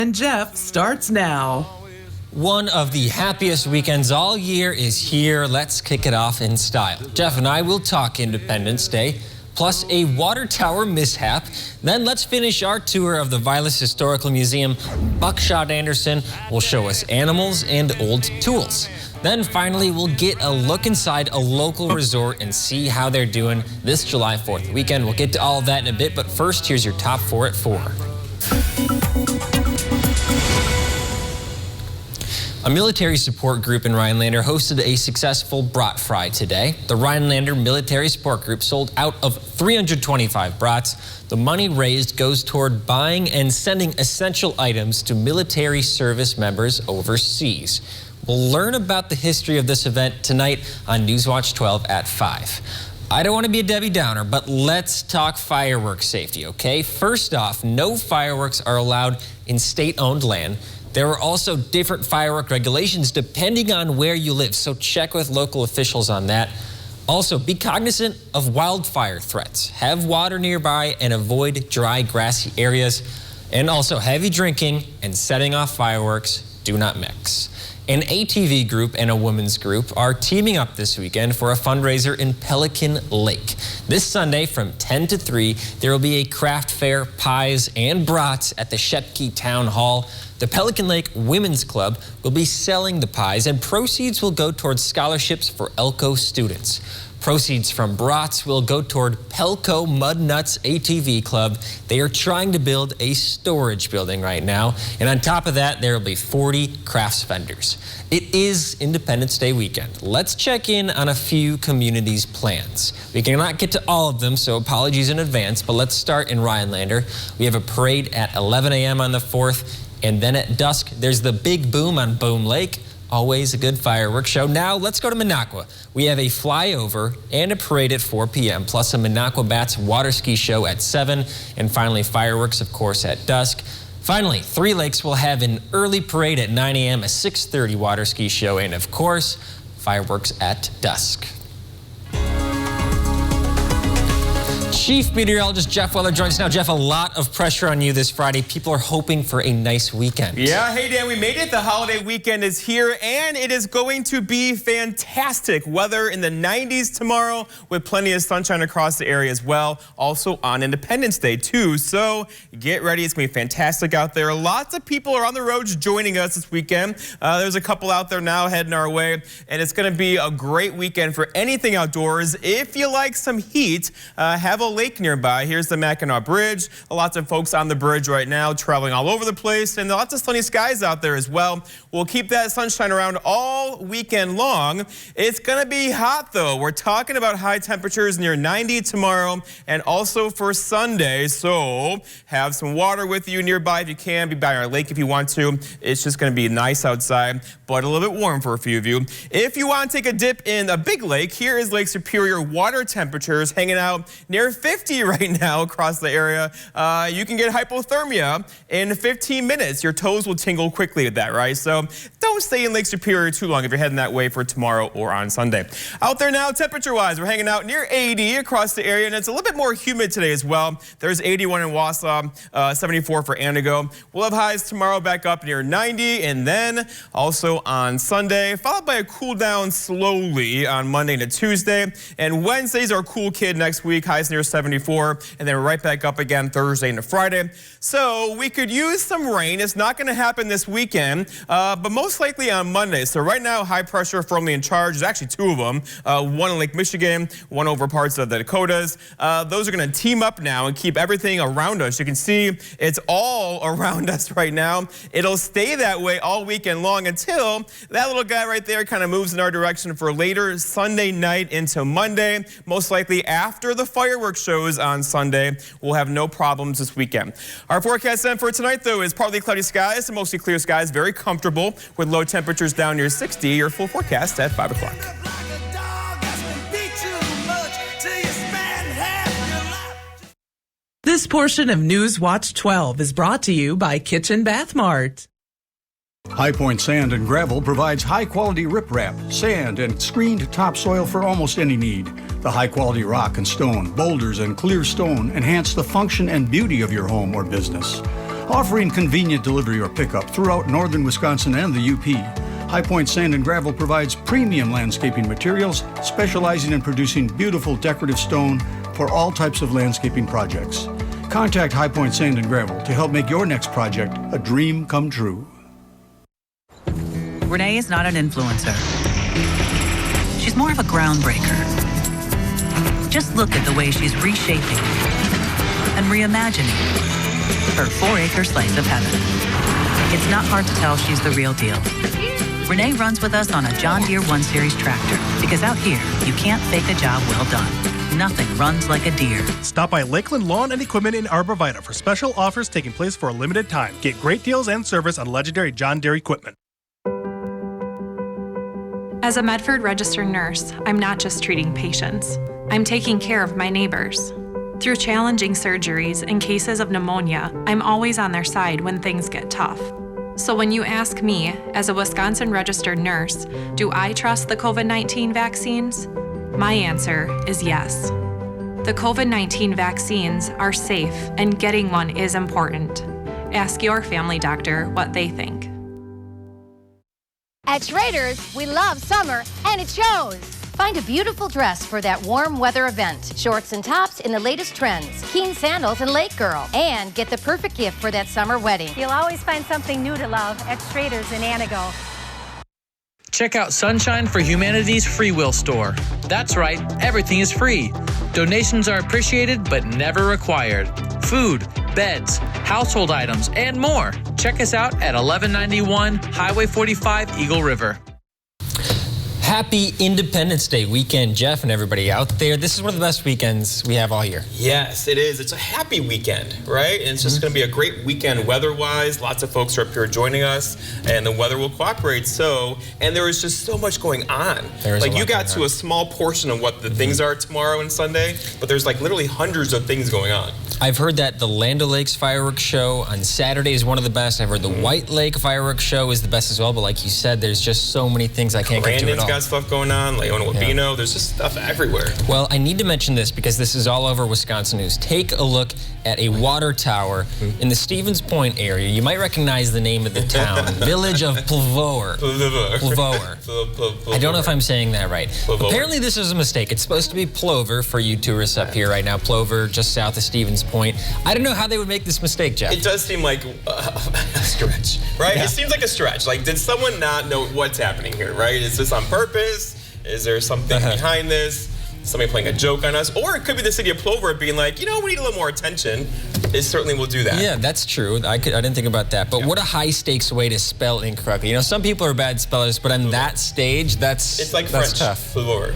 And Jeff starts now. One of the happiest weekends all year is here. Let's kick it off in style. Jeff and I will talk Independence Day, plus a water tower mishap. Then let's finish our tour of the Vilas Historical Museum. Buckshot Anderson will show us animals and old tools. Then finally, we'll get a look inside a local resort and see how they're doing this July 4th weekend. We'll get to all of that in a bit, but first, here's your top 4 at 4. A military support group in Rhinelander hosted a successful brat fry today. The Rhinelander Military Support Group sold out of 325 brats. The money raised goes toward buying and sending essential items to military service members overseas. We'll learn about the history of this event tonight on Newswatch 12 at 5. I don't want to be a Debbie Downer, but let's talk fireworks safety, okay? First off, no fireworks are allowed in state-owned land. There are also different firework regulations depending on where you live, so check with local officials on that. Also, be cognizant of wildfire threats. Have water nearby and avoid dry, grassy areas. And also, heavy drinking and setting off fireworks do not mix. An ATV group and a women's group are teaming up this weekend for a fundraiser in Pelican Lake. This Sunday from 10 to 3, there will be a craft fair, pies, and brats at the Shepke Town Hall. The Pelican Lake Women's Club will be selling the pies, and proceeds will go towards scholarships for Elko students. Proceeds from brats will go toward Pelco Mud Nuts ATV Club. They are trying to build a storage building right now. And on top of that, there will be 40 crafts vendors. It is Independence Day weekend. Let's check in on a few communities' plans. We cannot get to all of them, so apologies in advance, but let's start in Rhinelander. We have a parade at 11 a.m. on the 4th, and then at dusk, there's the Big Boom on Boom Lake. Always a good fireworks show. Now let's go to Minocqua. We have a flyover and a parade at 4 p.m. plus a Minocqua Bats water ski show at 7, and finally fireworks, of course, at dusk. Finally, Three Lakes will have an early parade at 9 a.m., a 6:30 water ski show, and of course, fireworks at dusk. Chief Meteorologist Jeff Weller joins us now. Jeff, a lot of pressure on you this Friday. People are hoping for a nice weekend. Yeah, hey Dan, we made it. The holiday weekend is here, and it is going to be fantastic. Weather in the 90s tomorrow with plenty of sunshine across the area as well. Also on Independence Day too, so get ready. It's going to be fantastic out there. Lots of people are on the roads joining us this weekend. There's a couple out there now heading our way, and it's going to be a great weekend for anything outdoors. If you like some heat, have a lake nearby. Here's the Mackinac Bridge. Lots of folks on the bridge right now traveling all over the place, and lots of sunny skies out there as well. We'll keep that sunshine around all weekend long. It's going to be hot though. We're talking about high temperatures near 90 tomorrow and also for Sunday. So have some water with you nearby if you can. Be by our lake if you want to. It's just going to be nice outside, but a little bit warm for a few of you. If you want to take a dip in a big lake, here is Lake Superior. Water temperatures hanging out near 50 right now across the area. You can get hypothermia in 15 minutes. Your toes will tingle quickly at that, right? So don't stay in Lake Superior too long if you're heading that way for tomorrow or on Sunday. Out there now, temperature-wise, we're hanging out near 80 across the area, and it's a little bit more humid today as well. There's 81 in Wausau, 74 for Antigo. We'll have highs tomorrow back up near 90, and then also on Sunday, followed by a cool down slowly on Monday to Tuesday. And Wednesday's our cool kid next week, highs near 74, and then right back up again Thursday into Friday. So we could use some rain. It's not going to happen this weekend, but most likely on Monday. So right now, high pressure firmly in charge. There's actually two of them, one in Lake Michigan, one over parts of the Dakotas. Those are going to team up now and keep everything around us. You can see it's all around us right now. It'll stay that way all weekend long until that little guy right there kind of moves in our direction for later Sunday night into Monday. Most likely after the fireworks shows on Sunday, we'll have no problems this weekend. Our forecast then for tonight, though, is partly cloudy skies to mostly clear skies, very comfortable with low temperatures down near 60. Your full forecast at 5 o'clock. This portion of News Watch 12 is brought to you by Kitchen Bath Mart. High Point Sand and Gravel provides high-quality riprap, sand, and screened topsoil for almost any need. The high-quality rock and stone, boulders, and clear stone enhance the function and beauty of your home or business. Offering convenient delivery or pickup throughout northern Wisconsin and the UP, High Point Sand and Gravel provides premium landscaping materials, specializing in producing beautiful decorative stone for all types of landscaping projects. Contact High Point Sand and Gravel to help make your next project a dream come true. Renee is not an influencer. She's more of a groundbreaker. Just look at the way she's reshaping and reimagining her 4-acre slice of heaven. It's not hard to tell she's the real deal. Renee runs with us on a John Deere 1 Series tractor because out here, you can't fake a job well done. Nothing runs like a Deere. Stop by Lakeland Lawn and Equipment in Arborvita for special offers taking place for a limited time. Get great deals and service on legendary John Deere equipment. As a Medford registered nurse, I'm not just treating patients. I'm taking care of my neighbors. Through challenging surgeries and cases of pneumonia, I'm always on their side when things get tough. So when you ask me, as a Wisconsin registered nurse, do I trust the COVID-19 vaccines? My answer is yes. The COVID-19 vaccines are safe and getting one is important. Ask your family doctor what they think. At Schrader's, we love summer, and it shows. Find a beautiful dress for that warm weather event. Shorts and tops in the latest trends. Keen sandals and Lake Girl. And get the perfect gift for that summer wedding. You'll always find something new to love at Schrader's in Anago. Check out Sunshine for Humanity's Free Will store. That's right, everything is free. Donations are appreciated but never required. Food, beds, household items, and more. Check us out at 1191 Highway 45, Eagle River. Happy Independence Day weekend, Jeff, and everybody out there. This is one of the best weekends we have all year. Yes, it is. It's a happy weekend, right? And it's just going to be a great weekend weather-wise. Lots of folks are up here joining us, and the weather will cooperate. And there is just so much going on. Like, you got to a small portion of what the things are tomorrow and Sunday, but there's like literally hundreds of things going on. I've heard that the Landlake's fireworks show on Saturday is one of the best. I've heard the White Lake fireworks show is the best as well, but like you said, there's just so many things I can't get to at all. Got stuff going on, Leona Wabino, there's just stuff everywhere. Well, I need to mention this because this is all over Wisconsin news. Take a look at a water tower in the Stevens Point area. You might recognize the name of the town, Village of Plover. I don't know if I'm saying that right. Apparently this is a mistake. It's supposed to be Plover for you tourists up here right now. Plover, just south of Stevens Point. I don't know how they would make this mistake, Jeff. It does seem like a stretch, right? Yeah. It seems like a stretch. Like, did someone not know what's happening here, right? Is this on purpose? Is there something behind this? Somebody playing a joke on us? Or it could be the city of Plover being like, you know, we need a little more attention. It certainly will do that. Yeah, that's true. I didn't think about that. But what a high-stakes way to spell incorrectly. You know, some people are bad spellers, but on that stage, it's like French. Tough. Plover.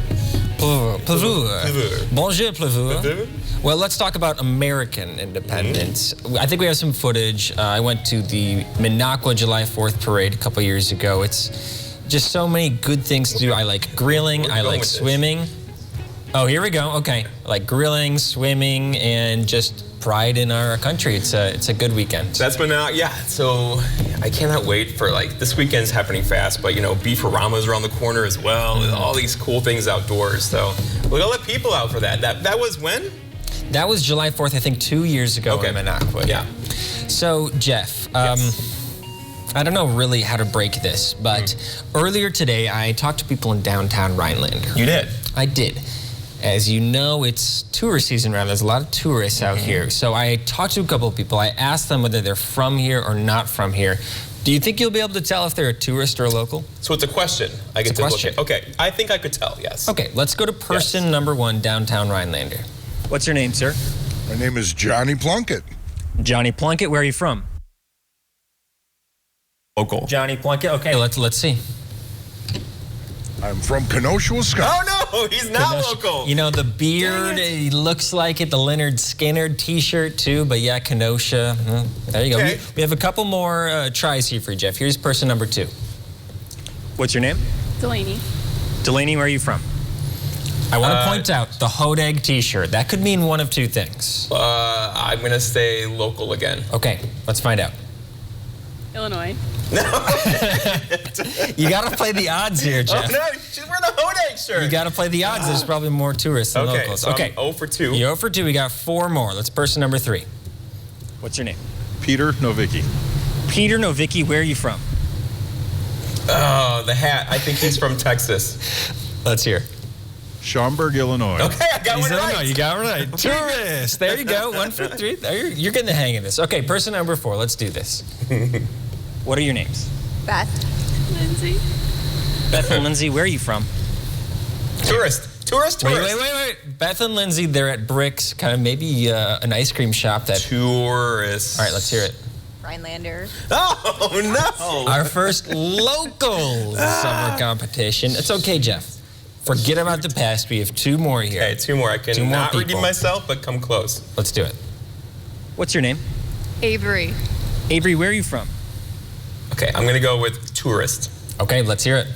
Bonjour, Plover. Well, let's talk about American independence. I think we have some footage. I went to the Minocqua July 4th parade a couple years ago. It's just so many good things to do. I like grilling. I like swimming. Oh, here we go. Okay. I like grilling, swimming, and just pride in our country. It's a good weekend. That's been yeah. So I cannot wait for, like, this weekend's happening fast, but, you know, Beef-A-Rama's around the corner as well. All these cool things outdoors. So we're gonna let people out for that. That was when? That was July 4th, I think 2 years ago in Minocqua. Yeah. So, Jeff, I don't know really how to break this, but earlier today I talked to people in downtown Rhinelander. You did? I did. As you know, it's tourist season around. There's a lot of tourists out here. So I talked to a couple of people. I asked them whether they're from here or not from here. Do you think you'll be able to tell if they're a tourist or a local? So it's a question. I get to look at. Okay, I think I could tell, yes. Okay, let's go to person number 1, downtown Rhinelander. What's your name, sir? My name is Johnny Plunkett. Johnny Plunkett, where are you from? Local. Johnny Plunkett, okay, let's see. I'm from Kenosha, Wisconsin. Oh, no, he's not local. You know, the beard, he looks like it, the Leonard Skinner t-shirt, too, but yeah, Kenosha. There you go. Okay. We have a couple more tries here for you, Jeff. Here's person number 2. What's your name? Delaney. Delaney, where are you from? I want to point out the Hodeg t-shirt. That could mean one of two things. I'm going to say local again. Okay, let's find out. Illinois. No. You got to play the odds here, Jeff. Oh, no, she's wearing a Hodeg shirt. You got to play the odds. There's probably more tourists than locals. So okay, I'm 0 for 2. You're 0 for 2. We got 4 more. Let's person number 3. What's your name? Peter Novicki. Peter Novicki, where are you from? Oh, the hat. I think he's from Texas. Let's hear. Schaumburg, Illinois. Okay, I got one right. You got it right. Tourist. There you go. 1 for 3. You're getting the hang of this. Okay, person number 4. Let's do this. What are your names? Beth. Lindsay. Beth and Lindsay, where are you from? Tourist. Wait. Beth and Lindsay, they're at Bricks, kind of maybe an ice cream shop that... Tourist. All right, let's hear it. Rhinelander. Oh, no. Our first local summer competition. It's okay, Jeff. Forget about the past. We have 2 more here. Okay, 2 more. I can not redeem myself, but come close. Let's do it. What's your name? Avery. Avery, where are you from? Okay, I'm going to go with tourist. Okay, let's hear it.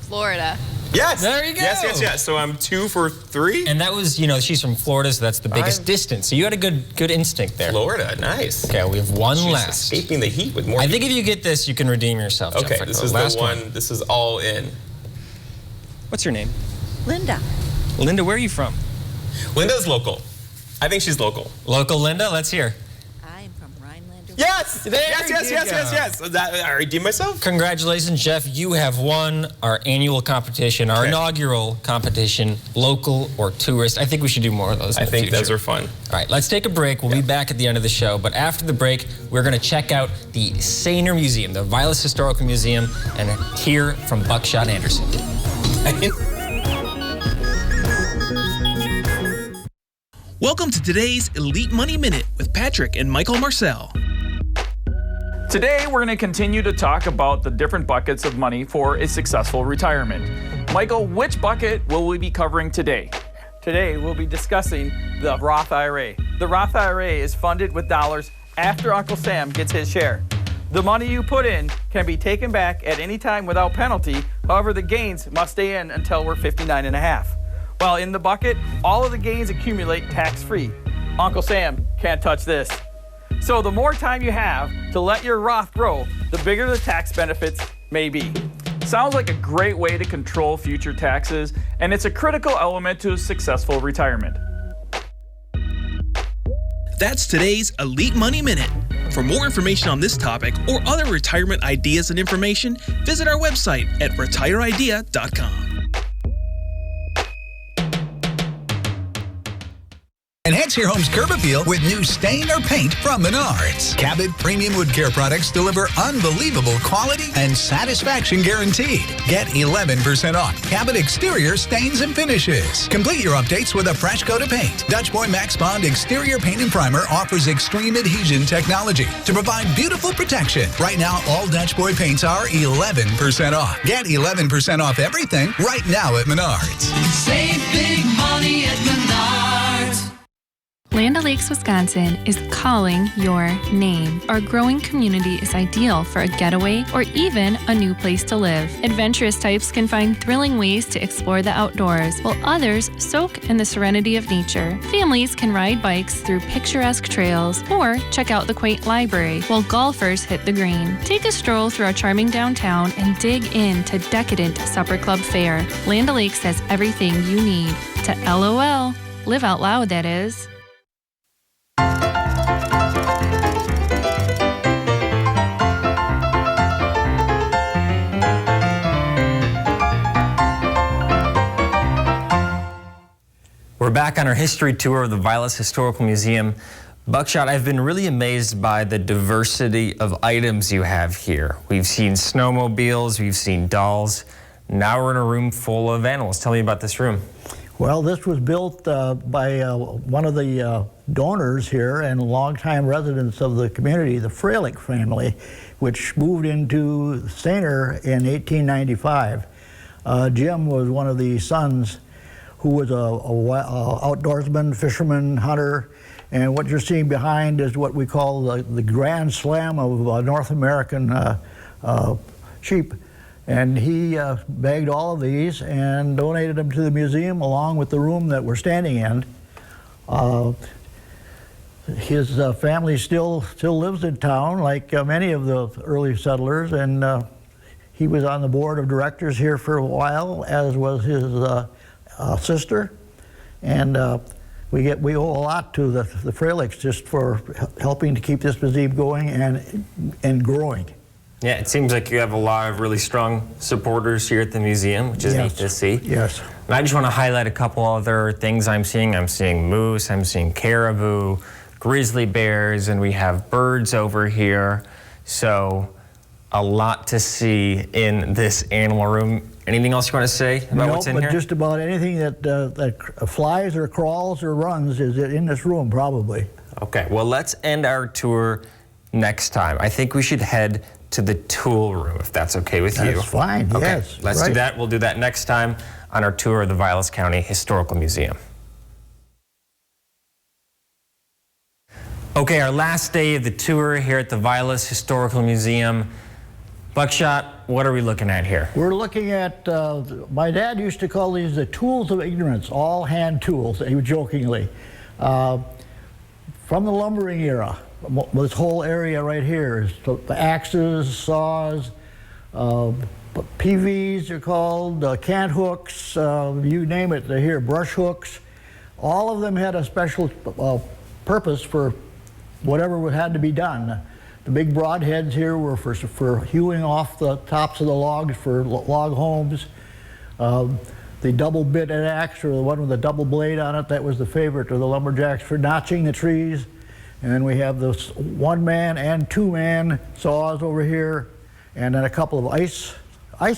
Florida. Yes. There you go. Yes. So I'm 2 for 3. And that was, she's from Florida, so that's the biggest distance. So you had a good instinct there. Florida, nice. Okay, we have one last. Escaping the heat with more. I think if you get this, you can redeem yourself. Okay, Jeff. this is the one. This is all in. What's your name? Linda. Linda, where are you from? Linda's local. I think she's local. Local Linda, let's hear. I'm from Rhinelander. Yes! Yes. I redeem myself? Congratulations, Jeff. You have won our annual competition, our inaugural competition, local or tourist. I think we should do more of those in the future. Those are fun. All right, let's take a break. We'll be back at the end of the show. But after the break, we're going to check out the Sainer Museum, the Vilas Historical Museum, and hear from Buckshot Anderson. Welcome to today's Elite Money Minute with Patrick and Michael Marcel. Today, we're going to continue to talk about the different buckets of money for a successful retirement. Michael, which bucket will we be covering today? Today, we'll be discussing the Roth IRA. The Roth IRA is funded with dollars after Uncle Sam gets his share. The money you put in can be taken back at any time without penalty. However, the gains must stay in until we're 59 and a half. While in the bucket, all of the gains accumulate tax-free. Uncle Sam can't touch this. So the more time you have to let your Roth grow, the bigger the tax benefits may be. Sounds like a great way to control future taxes, and it's a critical element to a successful retirement. That's today's Elite Money Minute. For more information on this topic or other retirement ideas and information, visit our website at retireidea.com. Enhance your home's curb appeal with new stain or paint from Menards. Cabot Premium Wood Care products deliver unbelievable quality and satisfaction guaranteed. Get 11% off Cabot exterior stains and finishes. Complete your updates with a fresh coat of paint. Dutch Boy Max Bond Exterior Paint and Primer offers extreme adhesion technology to provide beautiful protection. Right now, all Dutch Boy paints are 11% off. Get 11% off everything right now at Menards. Save big money at Menards. Land O'Lakes, Wisconsin is calling your name. Our growing community is ideal for a getaway or even a new place to live. Adventurous types can find thrilling ways to explore the outdoors, while others soak in the serenity of nature. Families can ride bikes through picturesque trails or check out the quaint library, while golfers hit the green. Take a stroll through our charming downtown and dig into decadent supper club fare. Land O'Lakes has everything you need to LOL. Live out loud, that is. We're back on our history tour of the Vilas Historical Museum. Buckshot, I've been really amazed by the diversity of items you have here. We've seen snowmobiles, we've seen dolls. Now we're in a room full of animals. Tell me about this room. Well, this was built by one of the donors here and longtime residents of the community, the Freilich family, which moved into Sainer in 1895. Jim was one of the sons who was a outdoorsman, fisherman, hunter, and what you're seeing behind is what we call the Grand Slam of North American sheep. And he bagged all of these and donated them to the museum along with the room that we're standing in. His family still lives in town, like many of the early settlers, and he was on the board of directors here for a while, as was his sister. And we owe a lot to the Freilicks just for helping to keep this museum going and growing. Yeah, it seems like you have a lot of really strong supporters here at the museum, which is neat to see. Yes. And I just want to highlight a couple other things I'm seeing. I'm seeing moose, I'm seeing caribou, grizzly bears, and we have birds over here. So a lot to see in this animal room. Anything else you want to say about what's in here? Just about anything that flies or crawls or runs is in this room, probably. Okay, well, let's end our tour next time. I think we should head to the tool room, if that's okay with you. That's fine, okay, yes. Let's do that. We'll do that next time on our tour of the Vilas County Historical Museum. Okay, our last day of the tour here at the Vilas Historical Museum. Buckshot, what are we looking at here? We're looking at, my dad used to call these the tools of ignorance, all hand tools, jokingly. From the lumbering era, this whole area right here is the axes, saws, PVs are called, cant hooks, you name it, they're here, brush hooks. All of them had a special purpose for whatever had to be done. The big broadheads here were for hewing off the tops of the logs for log homes. The double bit axe, or the one with the double blade on it, that was the favorite of the lumberjacks for notching the trees. And then we have those 1-man and 2-man saws over here, and then a couple of ice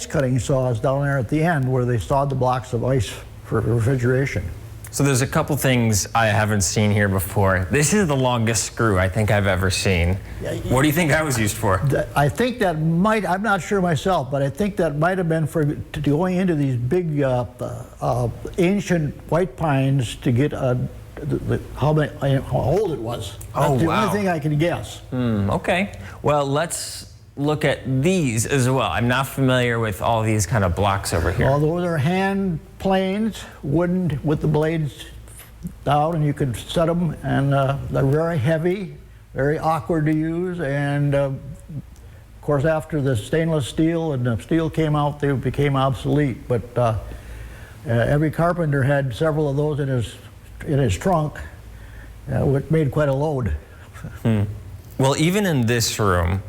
cutting saws down there at the end where they sawed the blocks of ice for refrigeration. So there's a couple things I haven't seen here before. This is the longest screw I think I've ever seen. What do you think that was used for? I think that might, I'm not sure myself, but I think that might have been for going into these big ancient white pines to get how old it was. That's the only thing I can guess. Okay. Well, let's look at these as well. I'm not familiar with all these kind of blocks over here. Well, those are hand planes, wooden with the blades down, and you could set them, and they're very heavy, very awkward to use, and of course after the stainless steel and the steel came out, they became obsolete, but every carpenter had several of those in his trunk, which made quite a load. Well, even in this room,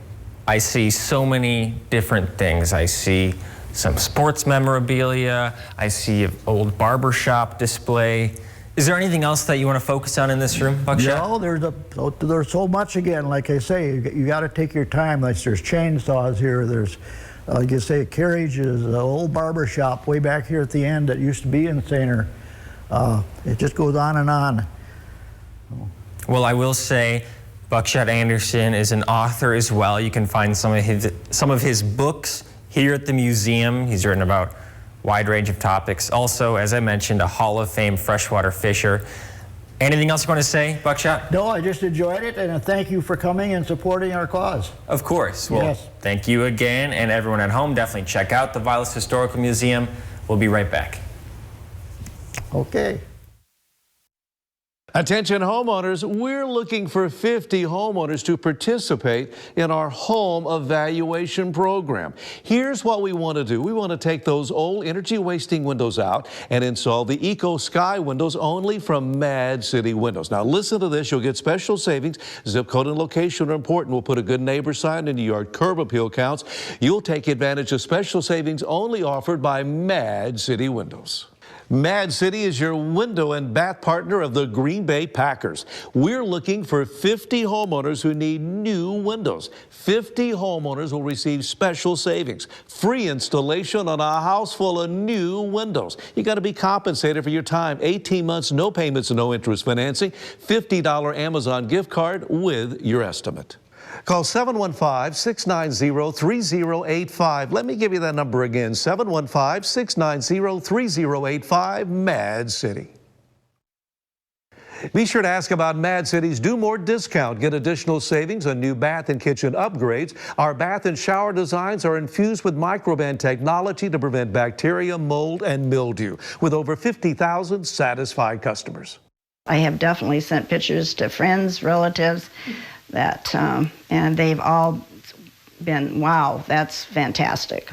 I see so many different things. I see some sports memorabilia. I see an old barbershop display. Is there anything else that you want to focus on in this room, Buckshot? No, there's so much again. Like I say, you got to take your time. Like there's chainsaws here. There's, like you say, carriages, an old barbershop way back here at the end that used to be in Sainer. It just goes on and on. Well, I will say, Buckshot Anderson is an author as well. You can find some of his books here at the museum. He's written about a wide range of topics. Also, as I mentioned, a Hall of Fame freshwater fisher. Anything else you want to say, Buckshot? No, I just enjoyed it, and thank you for coming and supporting our cause. Of course. Well, yes. Thank you again, and everyone at home, definitely check out the Vilas Historical Museum. We'll be right back. Okay. Attention homeowners, we're looking for 50 homeowners to participate in our home evaluation program. Here's what we want to do. We want to take those old energy wasting windows out and install the Eco Sky windows only from Mad City Windows. Now listen to this, you'll get special savings. Zip code and location are important. We'll put a good neighbor sign into your curb appeal counts. You'll take advantage of special savings only offered by Mad City Windows. Mad City is your window and bath partner of the Green Bay Packers. We're looking for 50 homeowners who need new windows. 50 homeowners will receive special savings. Free installation on a house full of new windows. You got to be compensated for your time. 18 months, no payments, no interest financing. $50 Amazon gift card with your estimate. Call 715-690-3085. Let me give you that number again, 715-690-3085, Mad City. Be sure to ask about Mad City's Do More discount. Get additional savings on new bath and kitchen upgrades. Our bath and shower designs are infused with microban technology to prevent bacteria, mold, and mildew, with over 50,000 satisfied customers. I have definitely sent pictures to friends, relatives, and they've all been, wow, that's fantastic.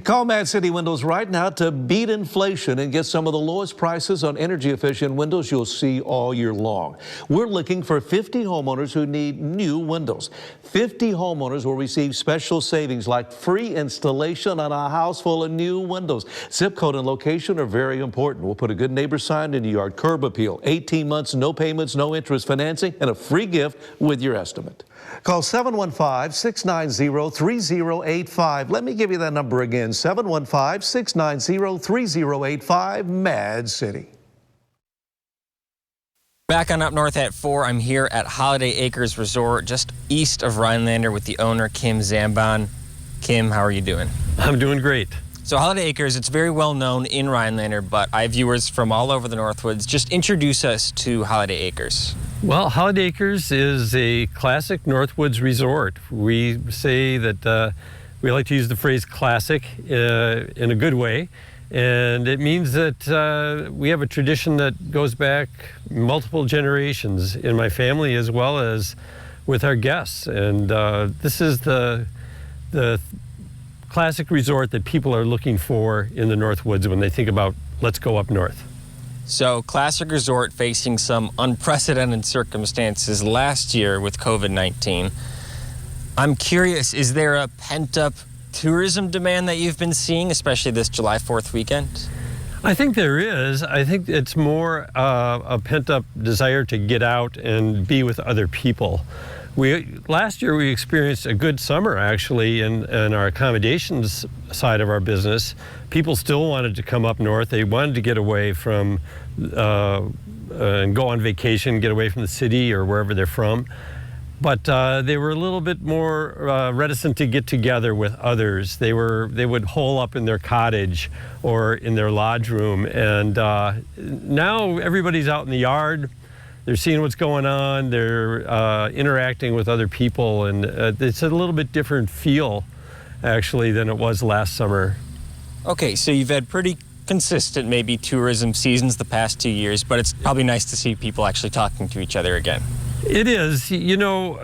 Call Mad City Windows right now to beat inflation and get some of the lowest prices on energy-efficient windows you'll see all year long. We're looking for 50 homeowners who need new windows. 50 homeowners will receive special savings like free installation on a house full of new windows. Zip code and location are very important. We'll put a good neighbor sign in your yard. Curb appeal, 18 months, no payments, no interest financing, and a free gift with your estimate. Call 715-690-3085. Let me give you that number again, 715-690-3085, Mad City. Back on Up North at 4, I'm here at Holiday Acres Resort, just east of Rhinelander with the owner, Kim Zambon. Kim, how are you doing? I'm doing great. So Holiday Acres, it's very well known in Rhinelander, but I have viewers from all over the Northwoods. Just introduce us to Holiday Acres. Well, Holiday Acres is a classic Northwoods resort. We say that we like to use the phrase classic in a good way. And it means that we have a tradition that goes back multiple generations in my family as well as with our guests. And this is the classic resort that people are looking for in the Northwoods when they think about let's go up north. So classic resort facing some unprecedented circumstances last year with COVID-19. I'm curious, is there a pent-up tourism demand that you've been seeing, especially this July 4th weekend? I think there is. I think it's more a pent-up desire to get out and be with other people. Last year we experienced a good summer actually in our accommodations side of our business. People still wanted to come up north. They wanted to get away from and go on vacation, get away from the city or wherever they're from. But they were a little bit more reticent to get together with others. They would hole up in their cottage or in their lodge room. And now everybody's out in the yard. They're seeing what's going on. They're interacting with other people, and it's a little bit different feel, actually, than it was last summer. Okay, so you've had pretty consistent, maybe, tourism seasons the past 2 years, but it's probably nice to see people actually talking to each other again. It is. You know,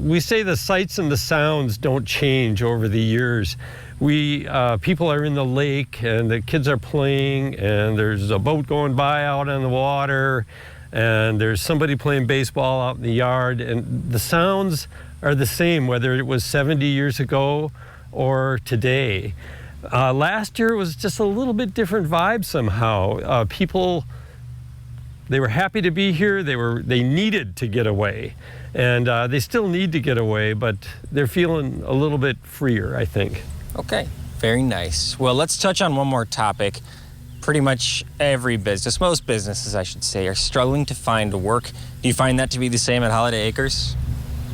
we say the sights and the sounds don't change over the years. People are in the lake and the kids are playing and there's a boat going by out on the water and there's somebody playing baseball out in the yard, and the sounds are the same whether it was 70 years ago or today. Last year was just a little bit different vibe somehow. People, they were happy to be here. They needed to get away, and they still need to get away, but they're feeling a little bit freer, I think. Okay, very nice. Well, let's touch on one more topic. Pretty much every business, most businesses I should say, are struggling to find work. Do you find that to be the same at Holiday Acres?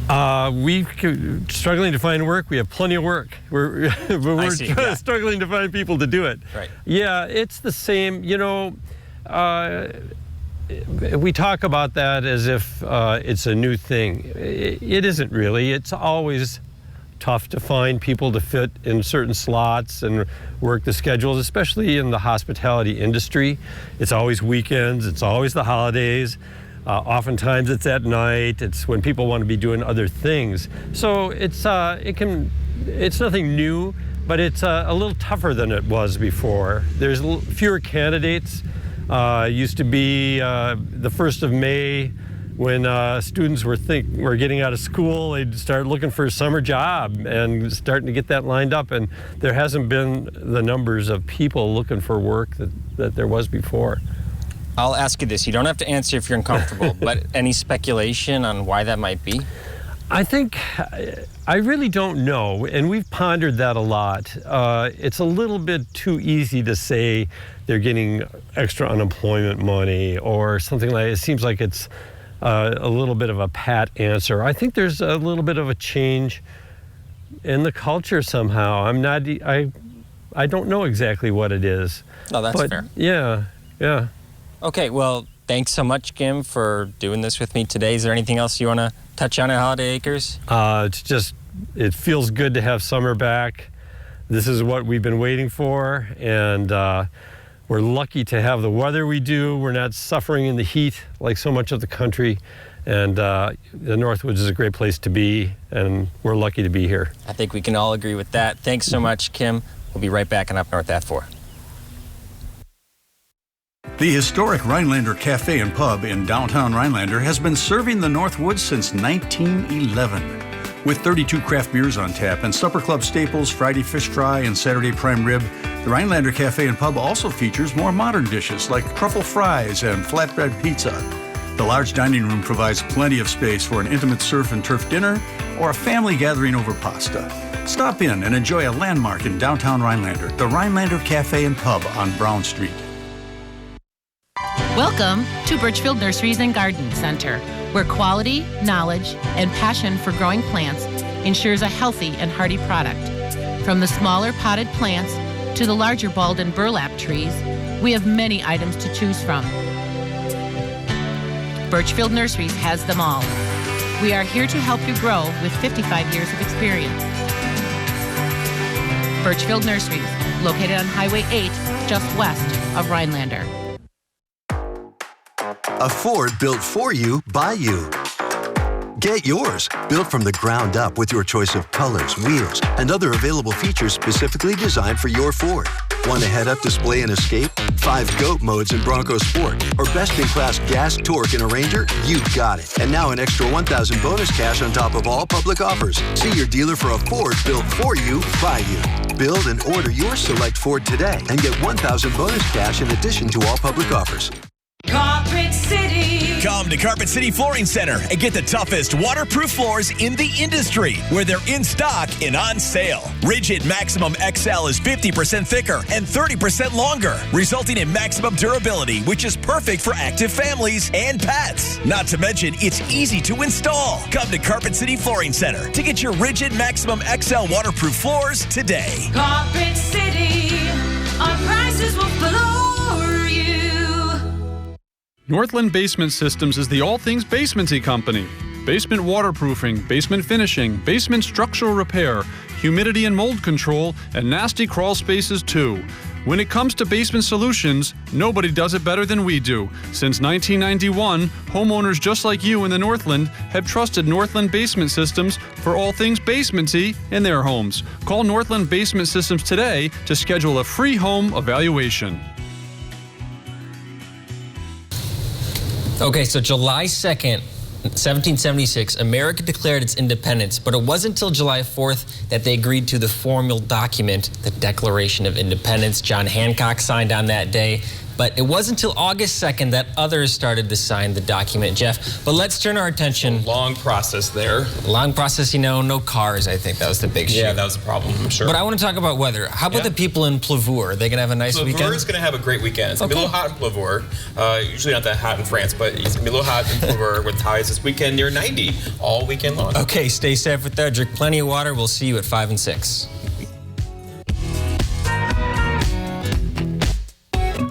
We're struggling to find work. We have plenty of work. We're struggling to find people to do it. Right. Yeah, it's the same. You know, we talk about that as if it's a new thing. It isn't really. It's always tough to find people to fit in certain slots and work the schedules, especially in the hospitality industry. It's always weekends. It's always the holidays. Oftentimes it's at night. It's when people want to be doing other things. So it's nothing new, but it's a little tougher than it was before. There's fewer candidates. Used to be the 1st of May when students were getting out of school, they'd start looking for a summer job and starting to get that lined up. And there hasn't been the numbers of people looking for work that there was before. I'll ask you this. You don't have to answer if you're uncomfortable, but any speculation on why that might be? I think, I really don't know, and we've pondered that a lot. It's a little bit too easy to say they're getting extra unemployment money or something like that. It seems like it's a little bit of a pat answer. I think there's a little bit of a change in the culture somehow. I don't know exactly what it is. No, that's fair. Yeah. Okay, well, thanks so much, Kim, for doing this with me today. Is there anything else you want to touch on at Holiday Acres? It feels good to have summer back. This is what we've been waiting for, and we're lucky to have the weather we do. We're not suffering in the heat like so much of the country, And the Northwoods is a great place to be, and we're lucky to be here. I think we can all agree with that. Thanks so much, Kim. We'll be right back on Up North at 4. The historic Rhinelander Cafe and Pub in downtown Rhinelander has been serving the Northwoods since 1911. With 32 craft beers on tap and supper club staples, Friday fish fry and Saturday prime rib, the Rhinelander Cafe and Pub also features more modern dishes like truffle fries and flatbread pizza. The large dining room provides plenty of space for an intimate surf and turf dinner or a family gathering over pasta. Stop in and enjoy a landmark in downtown Rhinelander, the Rhinelander Cafe and Pub on Brown Street. Welcome to Birchfield Nurseries and Garden Center, where quality, knowledge, and passion for growing plants ensures a healthy and hardy product. From the smaller potted plants to the larger balled and burlap trees, we have many items to choose from. Birchfield Nurseries has them all. We are here to help you grow with 55 years of experience. Birchfield Nurseries, located on Highway 8, just west of Rhinelander. A Ford built for you, by you. Get yours, built from the ground up with your choice of colors, wheels, and other available features specifically designed for your Ford. Want a head-up display in Escape, 5 GOAT modes in Bronco Sport, or best-in-class gas torque in a Ranger? You've got it. And now an extra $1,000 bonus cash on top of all public offers. See your dealer for a Ford built for you, by you. Build and order your select Ford today and get $1,000 bonus cash in addition to all public offers. Carpet City. Come to Carpet City Flooring Center and get the toughest waterproof floors in the industry, where they're in stock and on sale. Rigid Maximum XL is 50% thicker and 30% longer, resulting in maximum durability, which is perfect for active families and pets. Not to mention, it's easy to install. Come to Carpet City Flooring Center to get your Rigid Maximum XL waterproof floors today. Carpet City. Our prices will floor you. Northland Basement Systems is the all things basementy company. Basement waterproofing, basement finishing, basement structural repair, humidity and mold control, and nasty crawl spaces too. When it comes to basement solutions, nobody does it better than we do. Since 1991, homeowners just like you in the Northland have trusted Northland Basement Systems for all things basementy in their homes. Call Northland Basement Systems today to schedule a free home evaluation. Okay, so July 2nd, 1776, America declared its independence, but it wasn't until July 4th that they agreed to the formal document, the Declaration of Independence. John Hancock signed on that day, but it wasn't until August 2nd that others started to sign the document, Jeff. But let's turn our attention. Long process there. Long process, you know, no cars, I think. That was the big issue. Yeah, that was the problem, I'm sure. But I want to talk about weather. How about the people in Plavour? Are they going to have a nice weekend? Plavour is going to have a great weekend. It's going to be a little hot in Plavour. Usually not that hot in France, but it's going to be a little hot in Plavour with highs this weekend near 90 all weekend long. Okay, stay safe with that. Drink plenty of water. We'll see you at 5 and 6.